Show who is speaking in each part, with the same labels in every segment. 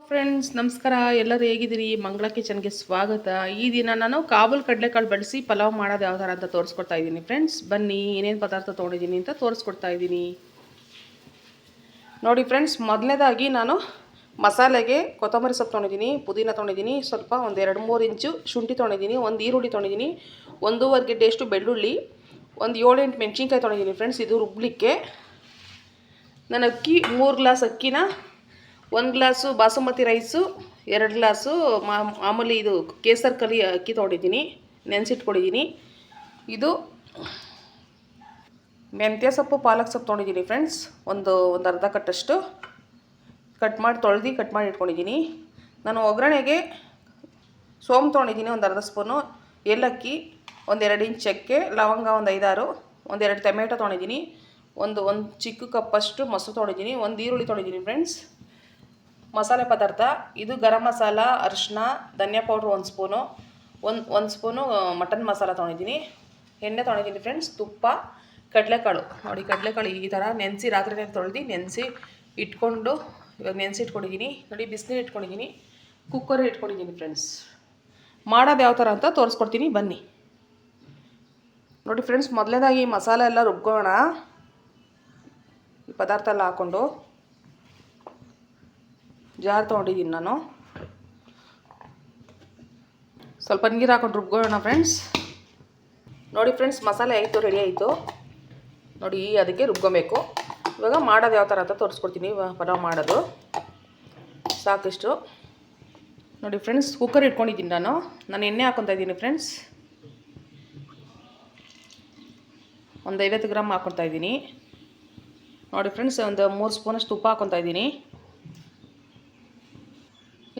Speaker 1: Friends ನಮಸ್ಕಾರ. ಎಲ್ಲರೂ ಹೇಗಿದ್ದೀರಿ? ಮಂಗಳ ಕಿಚನ್ಗೆ ಸ್ವಾಗತ. ಈ ದಿನ ನಾನು ಕಾಬೂಲ್ ಕಡಲೆಕಾಳು ಬಳಸಿ ಪಲಾವ್ ಮಾಡೋದು ಯಾವ ಥರ ಅಂತ ತೋರಿಸ್ಕೊಡ್ತಾ ಇದ್ದೀನಿ ಫ್ರೆಂಡ್ಸ್. ಬನ್ನಿ, ಏನೇನು ಪದಾರ್ಥ ತೊಗೊಂಡಿದ್ದೀನಿ ಅಂತ ತೋರಿಸ್ಕೊಡ್ತಾ ಇದ್ದೀನಿ ನೋಡಿ ಫ್ರೆಂಡ್ಸ್. ಮೊದಲನೇದಾಗಿ ನಾನು ಮಸಾಲೆಗೆ ಕೊತ್ತಂಬರಿ ಸೊಪ್ಪು ತೊಗೊಂಡಿದ್ದೀನಿ, ಪುದೀನ ತೊಗೊಂಡಿದ್ದೀನಿ, ಸ್ವಲ್ಪ ಒಂದು 2-3 ಇಂಚು ಶುಂಠಿ ತೊಗೊಂಡಿದ್ದೀನಿ, ಒಂದು ಈರುಳ್ಳಿ ತೊಗೊಂಡಿದ್ದೀನಿ, 1.5 ಗೆಡ್ಡೆಯಷ್ಟು ಬೆಳ್ಳುಳ್ಳಿ, ಒಂದು 7-8 ಮೆಣಸಿನ್ಕಾಯಿ ತೊಗೊಂಡಿದ್ದೀನಿ ಫ್ರೆಂಡ್ಸ್. ಇದು ರುಬ್ಲಿಕ್ಕೆ ನಾನು ಅಕ್ಕಿ 3 ಗ್ಲಾಸ್ ಅಕ್ಕಿನ, 1 ಗ್ಲಾಸು ಬಾಸುಮತಿ ರೈಸು, 2 ಗ್ಲಾಸು ಮಾಮೂಲಿ ಇದು ಕೇಸರ್ ಕಲಿ ಅಕ್ಕಿ ತೊಗೊಂಡಿದ್ದೀನಿ, ನೆನೆಸಿಟ್ಕೊಂಡಿದ್ದೀನಿ. ಇದು ಮೆಂತ್ಯ ಸೊಪ್ಪು ಪಾಲಕ್ ಸೊಪ್ಪು ತೊಗೊಂಡಿದ್ದೀನಿ ಫ್ರೆಂಡ್ಸ್. ಒಂದು ಅರ್ಧ ಕಟ್ಟಷ್ಟು ಕಟ್ ಮಾಡಿ ಇಟ್ಕೊಂಡಿದ್ದೀನಿ. ನಾನು ಒಗ್ಗರಣೆಗೆ ಸೋಂಪು ತೊಗೊಂಡಿದ್ದೀನಿ, ಒಂದು ಅರ್ಧ ಸ್ಪೂನು, ಏಲಕ್ಕಿ, ಒಂದು 2 ಇಂಚ್ ಚಕ್ಕೆ, ಲವಂಗ ಒಂದು 5-6, ಒಂದು 2 ಟೊಮೆಟೊ ತೊಗೊಂಡಿದ್ದೀನಿ, ಒಂದು ಚಿಕ್ಕ ಕಪ್ಪಷ್ಟು ಮೊಸರು ತೊಗೊಂಡಿದ್ದೀನಿ, ಒಂದು ಈರುಳ್ಳಿ ತೊಗೊಂಡಿದ್ದೀನಿ ಫ್ರೆಂಡ್ಸ್. ಮಸಾಲೆ ಪದಾರ್ಥ ಇದು ಗರಂ ಮಸಾಲ, ಅರಿಶಿನ, ಧನಿಯಾ ಪೌಡ್ರ್ 1 ಸ್ಪೂನು, ಒಂದು ಸ್ಪೂನು ಮಟನ್ ಮಸಾಲ ತೊಗೊಂಡಿದ್ದೀನಿ, ಎಣ್ಣೆ ತೊಗೊಂಡಿದ್ದೀನಿ ಫ್ರೆಂಡ್ಸ್, ತುಪ್ಪ, ಕಡಲೆಕಾಳು. ನೋಡಿ, ಕಡಲೆಕಾಳು ಈ ಥರ ನೆನೆಸಿ ರಾತ್ರಿನೇ ತೊಳೆದು ನೆನೆಸಿ ಇಟ್ಕೊಂಡು ಇವಾಗ ನೆನೆಸಿಟ್ಕೊಂಡಿದ್ದೀನಿ. ನೋಡಿ, ಬಿಸಿನೀರು ಇಟ್ಕೊಂಡಿದ್ದೀನಿ, ಕುಕ್ಕರ್ ಇಟ್ಕೊಂಡಿದ್ದೀನಿ ಫ್ರೆಂಡ್ಸ್. ಮಾಡೋದು ಯಾವ ಥರ ಅಂತ ತೋರಿಸ್ಕೊಡ್ತೀನಿ ಬನ್ನಿ. ನೋಡಿ ಫ್ರೆಂಡ್ಸ್, ಮೊದಲನೇದಾಗಿ ಮಸಾಲೆ ಎಲ್ಲ ರುಬ್ಕೊಳ್ಳೋಣ. ಈ ಪದಾರ್ಥ ಎಲ್ಲ ಹಾಕ್ಕೊಂಡು ಜಾರ್ ತೊಗೊಂಡಿದ್ದೀನಿ ನಾನು. ಸ್ವಲ್ಪ ನೀರು ಹಾಕೊಂಡು ರುಬ್ಕೊಳ್ಳೋಣ ಫ್ರೆಂಡ್ಸ್. ನೋಡಿ ಫ್ರೆಂಡ್ಸ್, ಮಸಾಲೆ ಆಯಿತು, ರೆಡಿ ಆಯಿತು. ನೋಡಿ, ಅದಕ್ಕೆ ರುಬ್ಕೊಬೇಕು. ಇವಾಗ ಮಾಡೋದು ಯಾವ ಥರ ಅಂತ ತೋರಿಸ್ಕೊಡ್ತೀನಿ. ಪಲಾವ್ ಮಾಡೋದು ಸಾಕಿಷ್ಟು. ನೋಡಿ ಫ್ರೆಂಡ್ಸ್, ಕುಕ್ಕರ್ ಇಟ್ಕೊಂಡಿದ್ದೀನಿ ನಾನು ಎಣ್ಣೆ ಹಾಕ್ಕೊತಾ ಇದ್ದೀನಿ ಫ್ರೆಂಡ್ಸ್. ಒಂದು 50 ಗ್ರಾಮ್ ಹಾಕ್ಕೊತಾ ಇದ್ದೀನಿ. ನೋಡಿ ಫ್ರೆಂಡ್ಸ್, ಒಂದು 3 ಸ್ಪೂನಷ್ಟು ತುಪ್ಪ ಹಾಕ್ಕೊತಾ ಇದ್ದೀನಿ.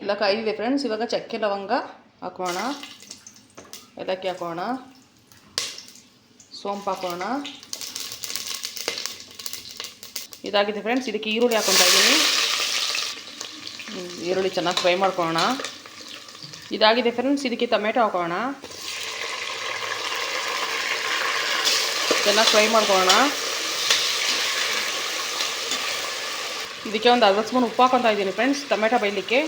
Speaker 1: ಎಲ್ಲ ಕಾಯಿದೆ ಫ್ರೆಂಡ್ಸ್. ಇವಾಗ ಚಕ್ಕೆ ಲವಂಗ ಹಾಕೋಣ, ಏಲಕ್ಕಿ ಹಾಕೋಣ, ಸೋಂಪು ಹಾಕೋಣ. ಇದಾಗಿದೆ ಫ್ರೆಂಡ್ಸ್. ಇದಕ್ಕೆ ಈರುಳ್ಳಿ ಹಾಕ್ಕೊತಾ ಇದ್ದೀನಿ. ಈರುಳ್ಳಿ ಚೆನ್ನಾಗಿ ಫ್ರೈ ಮಾಡ್ಕೊಳ್ಳೋಣ. ಇದಾಗಿದೆ ಫ್ರೆಂಡ್ಸ್. ಇದಕ್ಕೆ ಟೊಮೆಟೊ ಹಾಕೋಣ, ಚೆನ್ನಾಗಿ ಫ್ರೈ ಮಾಡ್ಕೊಳ್ಳೋಣ. ಇದಕ್ಕೆ ಒಂದು 60 ಸ್ಪೂನ್ ಉಪ್ಪು ಹಾಕ್ಕೊತಾ ಇದ್ದೀನಿ ಫ್ರೆಂಡ್ಸ್, ಟೊಮೆಟೊ ಬೇಯಲಿಕ್ಕೆ.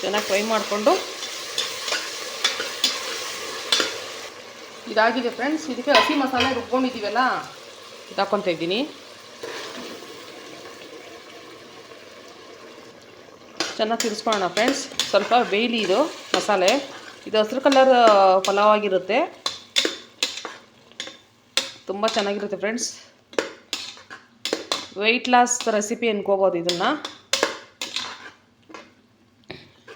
Speaker 1: ಚೆನ್ನಾಗಿ ಫ್ರೈ ಮಾಡಿಕೊಂಡು ಇದಾಗಿದೆ ಫ್ರೆಂಡ್ಸ್. ಇದಕ್ಕೆ ಹಸಿ ಮಸಾಲೆ ರುಬ್ಕೊಂಡಿದ್ದೀವಲ್ಲ, ಇದು ಹಾಕ್ಕೊತಾ ಇದ್ದೀನಿ. ಚೆನ್ನಾಗಿ ತಿರ್ಸ್ಕೊಳ್ಳೋಣ ಫ್ರೆಂಡ್ಸ್. ಸ್ವಲ್ಪ ಬೇಯಲಿ ಇದು ಮಸಾಲೆ. ಇದು ಹಸಿರು ಕಲರ್ ಪಲಾವ್ ಆಗಿರುತ್ತೆ, ತುಂಬ ಚೆನ್ನಾಗಿರುತ್ತೆ ಫ್ರೆಂಡ್ಸ್. ವೆಯ್ಟ್ ಲಾಸ್ ರೆಸಿಪಿ ಅನ್ಕೋಬೋದು ಇದನ್ನು.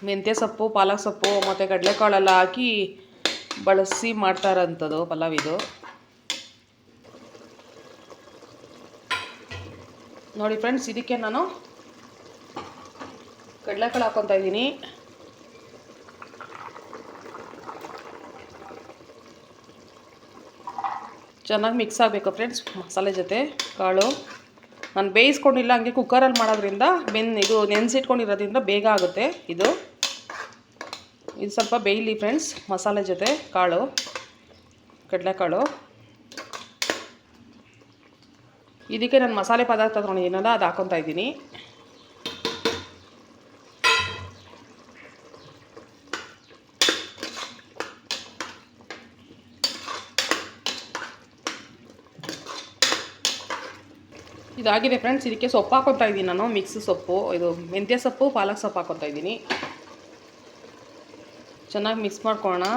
Speaker 1: ಮೆಂತ್ಯ ಸೊಪ್ಪು, ಪಾಲಕ್ ಸೊಪ್ಪು ಮತ್ತು ಕಡಲೆಕಾಳೆಲ್ಲ ಹಾಕಿ ಬಳಸಿ ಮಾಡ್ತಾರಂಥದ್ದು ಪಲಾವ್ ಇದು. ನೋಡಿ ಫ್ರೆಂಡ್ಸ್, ಇದಕ್ಕೆ ನಾನು ಕಡಲೆಕಾಳು ಹಾಕ್ಕೊತಾ ಇದ್ದೀನಿ. ಚೆನ್ನಾಗಿ ಮಿಕ್ಸ್ ಆಗಬೇಕು ಫ್ರೆಂಡ್ಸ್ ಮಸಾಲೆ ಜೊತೆ ಕಾಳು. ನಾನು ಬೇಯಿಸ್ಕೊಂಡಿಲ್ಲ, ಹಂಗೆ ಕುಕ್ಕರಲ್ಲಿ ಮಾಡೋದ್ರಿಂದ ಇದು ನೆನೆಸಿಟ್ಕೊಂಡಿರೋದ್ರಿಂದ ಬೇಗ ಆಗುತ್ತೆ. ಇದು ಸ್ವಲ್ಪ ಬೇಯಲಿ ಫ್ರೆಂಡ್ಸ್ ಮಸಾಲೆ ಜೊತೆ ಕಾಳು, ಕಡಲೆಕಾಳು. ಇದಕ್ಕೆ ನಾನು ಮಸಾಲೆ ಪದಾರ್ಥ ತೊಗೊಂಡಿದ್ದೀನಲ್ಲ, ಅದು ಹಾಕ್ಕೊತಾ ಇದ್ದೀನಿ. ಇದಾಗಿದೆ ಫ್ರೆಂಡ್ಸ್. ಇದಕ್ಕೆ ಸೊಪ್ಪು ಹಾಕ್ಕೊತಾ ಇದ್ದೀನಿ ನಾನು, ಮಿಕ್ಸ್ ಸೊಪ್ಪು. ಇದು ಮೆಂತ್ಯ ಸೊಪ್ಪು, ಪಾಲಕ್ ಸೊಪ್ಪು ಹಾಕ್ಕೊತಾ ಇದ್ದೀನಿ. ಚೆನ್ನಾಗಿ ಮಿಕ್ಸ್ ಮಾಡ್ಕೊಳ್ಳೋಣ.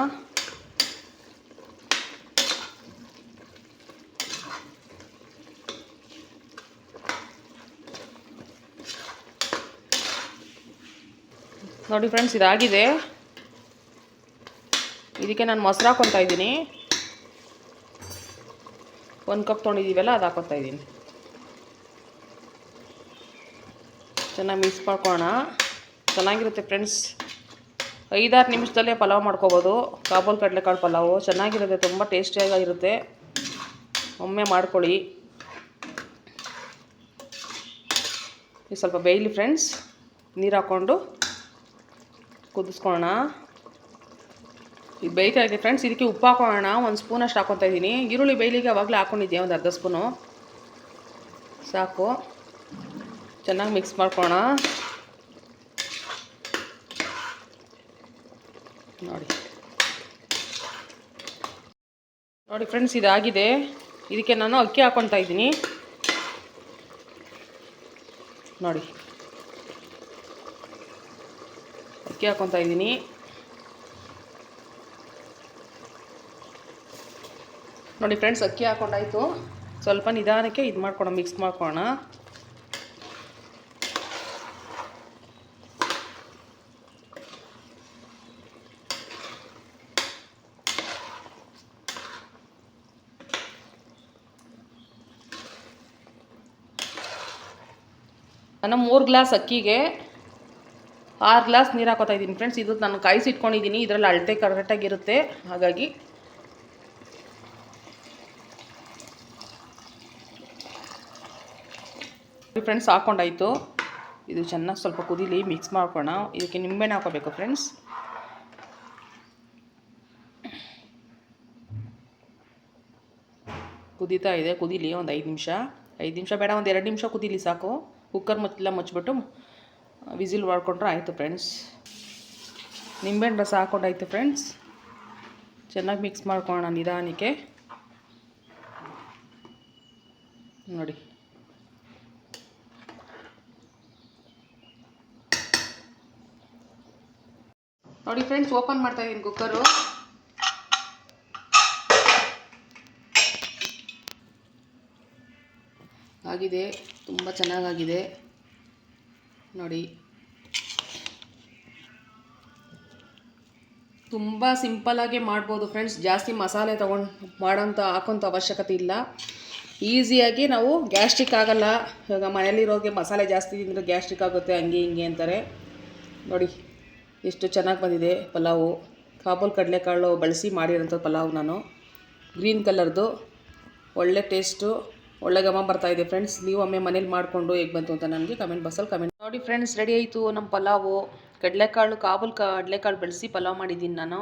Speaker 1: ನೋಡಿ ಫ್ರೆಂಡ್ಸ್, ಇದಾಗಿದೆ. ಇದಕ್ಕೆ ನಾನು ಮೊಸರು ಹಾಕ್ಕೊತಾ ಇದ್ದೀನಿ. 1 ಕಪ್ ತೊಗೊಂಡಿದ್ದೀವಲ್ಲ, ಅದು ಹಾಕ್ಕೊತಾ ಇದ್ದೀನಿ. ಚೆನ್ನಾಗಿ ಮಿಕ್ಸ್ ಮಾಡ್ಕೊಳ್ಳೋಣ. ಚೆನ್ನಾಗಿರುತ್ತೆ ಫ್ರೆಂಡ್ಸ್. 5-6 ನಿಮಿಷದಲ್ಲೇ ಪಲಾವ್ ಮಾಡ್ಕೋಬೋದು. ಕಾಬೂಲ್ ಕಡಲೆಕಾಳು ಪಲಾವು ಚೆನ್ನಾಗಿರುತ್ತೆ, ತುಂಬ ಟೇಸ್ಟಿಯಾಗಿರುತ್ತೆ. ಒಮ್ಮೆ ಮಾಡ್ಕೊಳ್ಳಿ. ಇದು ಸ್ವಲ್ಪ ಬೇಯಲಿ ಫ್ರೆಂಡ್ಸ್. ನೀರು ಹಾಕ್ಕೊಂಡು ಕುದಿಸ್ಕೊಳ್ಳೋಣ. ಇದು ಬೇಯ್ತಾ ಇದೆ ಫ್ರೆಂಡ್ಸ್. ಇದಕ್ಕೆ ಉಪ್ಪು ಹಾಕೋಣ, 1 ಸ್ಪೂನಷ್ಟು ಹಾಕ್ಕೊತಾ ಇದ್ದೀನಿ. ಈರುಳ್ಳಿ ಬೇಯಲಿಗೆ ಆವಾಗಲೇ ಹಾಕ್ಕೊಂಡಿದ್ದೆ, ಒಂದು ಅರ್ಧ ಸ್ಪೂನು ಸಾಕು. ಚೆನ್ನಾಗಿ ಮಿಕ್ಸ್ ಮಾಡ್ಕೊಳ್ಳೋಣ. ನೋಡಿ ಫ್ರೆಂಡ್ಸ್, ಇದಾಗಿದೆ. ಇದಕ್ಕೆ ನಾನು ಅಕ್ಕಿ ಹಾಕ್ಕೊತಾ ಇದ್ದೀನಿ. ನೋಡಿ, ಅಕ್ಕಿ ಹಾಕ್ಕೊತಾ ಇದ್ದೀನಿ. ನೋಡಿ ಫ್ರೆಂಡ್ಸ್, ಅಕ್ಕಿ ಹಾಕ್ಕೊಂಡಾಯಿತು. ಸ್ವಲ್ಪ ನಿಧಾನಕ್ಕೆ ಇದು ಮಾಡ್ಕೊಳ್ಳೋಣ, ಮಿಕ್ಸ್ ಮಾಡ್ಕೊಳ್ಳೋಣ. ನಾನು 3 ಗ್ಲಾಸ್ ಅಕ್ಕಿಗೆ 6 ಗ್ಲಾಸ್ ನೀರು ಹಾಕೋತಾ ಇದ್ದೀನಿ ಫ್ರೆಂಡ್ಸ್. ಇದು ನಾನು ಕಾಯಿಸಿಟ್ಕೊಂಡಿದ್ದೀನಿ. ಇದರಲ್ಲಿ ಅಳತೆ ಕರೆಕ್ಟಾಗಿರುತ್ತೆ. ಹಾಗಾಗಿ ಫ್ರೆಂಡ್ಸ್ ಹಾಕ್ಕೊಂಡಾಯಿತು. ಇದು ಚೆನ್ನಾಗಿ ಸ್ವಲ್ಪ ಕುದೀಲಿ, ಮಿಕ್ಸ್ ಮಾಡ್ಕೊಳ್ಳೋಣ. ಇದಕ್ಕೆ ನಿಂಬೆಹಣ್ಣು ಹಾಕೋಬೇಕು ಫ್ರೆಂಡ್ಸ್. ಕುದೀತಾ ಇದೆ, ಕುದೀಲಿ ಒಂದು 5 ನಿಮಿಷ. 5 ನಿಮಿಷ ಬೇಡ, ಒಂದು 2 ನಿಮಿಷ ಕುದೀಲಿ ಸಾಕು. ಕುಕ್ಕರ್ ಮತ್ತೆಲ್ಲ ಮುಚ್ಚಿಬಿಟ್ಟು ವಿಸಿಲ್ ಮಾಡ್ಕೊಂಡ್ರೆ ಆಯಿತು ಫ್ರೆಂಡ್ಸ್. ನಿಂಬೆಹಣ್ಣು ರಸ ಹಾಕ್ಕೊಂಡಾಯ್ತು ಫ್ರೆಂಡ್ಸ್. ಚೆನ್ನಾಗಿ ಮಿಕ್ಸ್ ಮಾಡ್ಕೊಳ್ಳೋಣ ನಿಧಾನಕ್ಕೆ. ನೋಡಿ, ನೋಡಿ ಫ್ರೆಂಡ್ಸ್, ಓಪನ್ ಮಾಡ್ತಾ ಇದ್ದೀನಿ ಕುಕ್ಕರು. ಆಗಿದೆ, ತುಂಬ ಚೆನ್ನಾಗಾಗಿದೆ ನೋಡಿ. ತುಂಬ ಸಿಂಪಲ್ಲಾಗಿ ಮಾಡ್ಬೋದು ಫ್ರೆಂಡ್ಸ್. ಜಾಸ್ತಿ ಮಸಾಲೆ ಹಾಕೋಂಥ ಅವಶ್ಯಕತೆ ಇಲ್ಲ. ಈಸಿಯಾಗಿ ನಾವು ಗ್ಯಾಸ್ಟ್ರಿಕ್ ಆಗಲ್ಲ. ಇವಾಗ ಮನೇಲಿರೋರಿಗೆ ಮಸಾಲೆ ಜಾಸ್ತಿ ತಿಂದರೆ ಗ್ಯಾಸ್ಟ್ರಿಕ್ ಆಗುತ್ತೆ, ಹಂಗೆ ಹಿಂಗೆ ಅಂತಾರೆ. ನೋಡಿ ಎಷ್ಟು ಚೆನ್ನಾಗಿ ಬಂದಿದೆ ಪಲಾವು. ಕಾಬೂಲ್ ಕಡಲೆಕಾಳು ಬಳಸಿ ಮಾಡಿರೋಂಥ ಪಲಾವ್ ನಾನು. ಗ್ರೀನ್ ಕಲರ್ದು ಒಳ್ಳೆ ಟೇಸ್ಟು, ಒಳ್ಳೆ ಘಮ ಬರ್ತಾಯಿದೆ ಫ್ರೆಂಡ್ಸ್. ನೀವು ಒಮ್ಮೆ ಮನೇಲಿ ಮಾಡಿಕೊಂಡು ಹೇಗೆ ಬಂತು ಅಂತ ನನಗೆ ಕಮೆಂಟ್ ಬಾಕ್ಸಲ್ಲಿ ಕಮೆಂಟ್ ನೋಡಿ ಫ್ರೆಂಡ್ಸ್. ರೆಡಿ ಆಯಿತು ನಮ್ಮ ಪಲಾವು. ಕಾಬೂಲ್ ಕಡಲೆಕಾಳು ಬಳಸಿ ಪಲಾವ್ ಮಾಡಿದ್ದೀನಿ ನಾನು.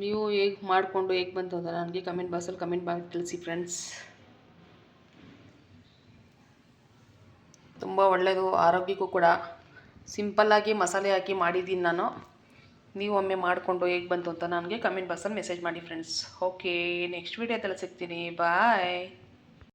Speaker 1: ನೀವು ಹೇಗೆ ಮಾಡಿಕೊಂಡು ಹೇಗೆ ಬಂತು ಅಂತ ನನಗೆ ಕಮೆಂಟ್ ಬಾಕ್ಸಲ್ಲಿ ಕಮೆಂಟ್ ಮಾಡಿ ತಿಳಿಸಿ ಫ್ರೆಂಡ್ಸ್. ತುಂಬ ಒಳ್ಳೆಯದು, ಆರೋಗ್ಯಕ್ಕೂ ಕೂಡ. ಸಿಂಪಲ್ಲಾಗಿ ಮಸಾಲೆ ಹಾಕಿ ಮಾಡಿದ್ದೀನಿ ನಾನು. ನೀವು ಒಮ್ಮೆ ಮಾಡಿಕೊಂಡು ಹೇಗೆ ಬಂತು ಅಂತ ನನಗೆ ಕಮೆಂಟ್ ಬಾಕ್ಸಲ್ಲಿ ಮೆಸೇಜ್ ಮಾಡಿ ಫ್ರೆಂಡ್ಸ್. ಓಕೆ, ನೆಕ್ಸ್ಟ್ ವೀಡಿಯೋದಲ್ಲಿ ಸಿಗ್ತೀನಿ. ಬಾಯ್.